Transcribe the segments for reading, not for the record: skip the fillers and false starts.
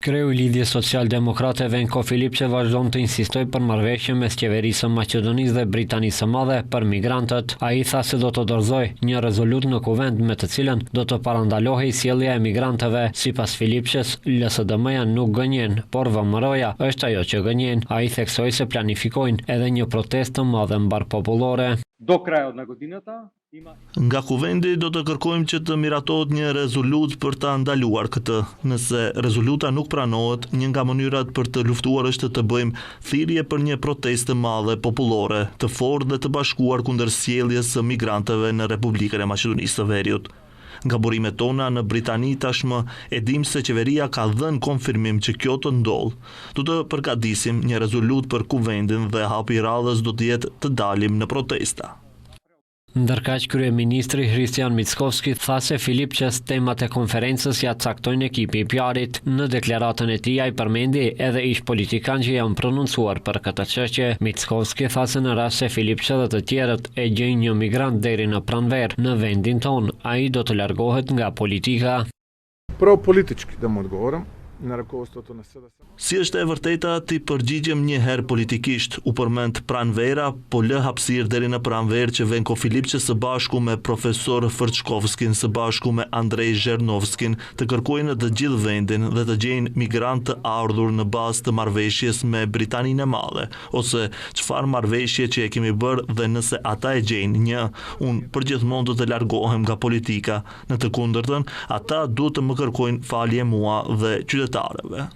Kreu i Lidhjes Social-Demokrate Venko Filipçe vazhdon të insistojë për marrëveshje mes qeverisë së Maqedonisë dhe Britanisë së Madhe për migrantët. Ai tha se do të dorëzojë një rezolutë në kuvend me të cilën do të parandalohej sjellja e migrantëve. Sipas Filipçes, LSDM-ja nuk gënjen, por VMRO-ja është ajo që gënjen. Ai theksoi se planifikojnë edhe një protestë të madhe mbarpopullore. Do kraja od godinata. Nga kuvendi do të kërkojmë që të miratohet një rezolutë për të ndaluar këtë. Nëse rezoluta nuk pranohet, një nga mënyrat për të luftuar është të bëjmë thirrje për një protestë madhe popullore, të fortë dhe të bashkuar kundër sjelljes së migrantëve në Republikën e Maqedonisë së Veriut. Nga burimet tona në Britani tashmë e dim se qeveria ka dhënë konfirmim që kjo të ndodh. Do të përgatisim një rezolutë për kuvendin dhe hapi i radhës do të jetë të dalim në protesta. Ndërkaq kryeministri Hristijan Mickovski tha se Filipçes temat e konferencës ja caktojnë ekipi i PR-it. Në deklaratën e tij ai përmendi edhe ish politikanë që janë prononcuar për këtë çështje. Mickovski tha se në rast se Filipçe dhe të tjerët e gjejnë një migrant deri në pranverë në vendin ton, ai do të largohet nga politika. Prvo politički da mu odgovorim. Si është e vërteta, ti përgjigjem një herë politikisht, u përmend pranvera, po lë hapësirë deri në pranverë që Venko Filipçe së bashku me profesor Frçkovskin, së bashku me Andrej Zhernovskin, të kërkojnë të gjithë vendin dhe të gjejnë migrant të ardhur në bazë të marrëveshjes me Britaninë e Madhe, ose çfarë marrëveshje që e kemi bërë dhe nëse ata e gjejnë unë përgjithmonë do të largohem nga politika, në të kundërtën, ata duhet të më kërkojnë falje mua dhe qytetarëve.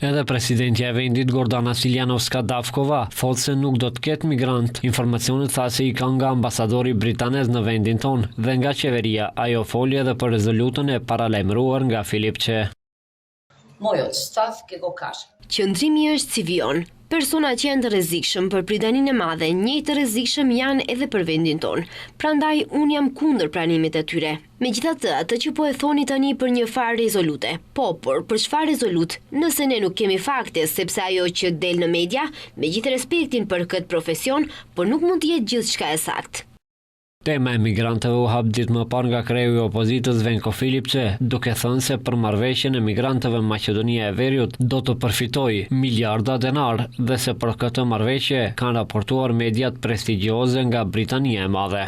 Edhe presidentja e vendit Gordana Siljanovska-Davkova thotë se nuk do të ketë migrant. Informacionet tha se i ka nga ambasadori britanez në vendin ton dhe nga qeveria. Ajo foli edhe për rezolutën e paralajmëruar nga Filipçe. Qëndrimi është si vion. Persona që janë të rrezikshëm për Britaninë e Madhe, njëjtë të rrezikshëm janë edhe për vendin ton. Prandaj unë jam kundër pranimit të tyre. Megjithatë, atë që po e thoni tani për një farë rezolute. Por për çfarë rezolutë? Nëse ne nuk kemi fakte, sepse ajo që del në media, me gjithë respektin për këtë profesion, por nuk mund të jetë gjithçka e saktë. Tema e migrantëve u hap ditë më parë nga kreu i opozitës Venko Filipçe, duke thënë se për marrëveshjen e migrantëve Maqedonia e Veriut do të përfitojë miliarda denar dhe se për këtë marrëveshje kanë raportuar mediat prestigjioze nga Britania e Madhe.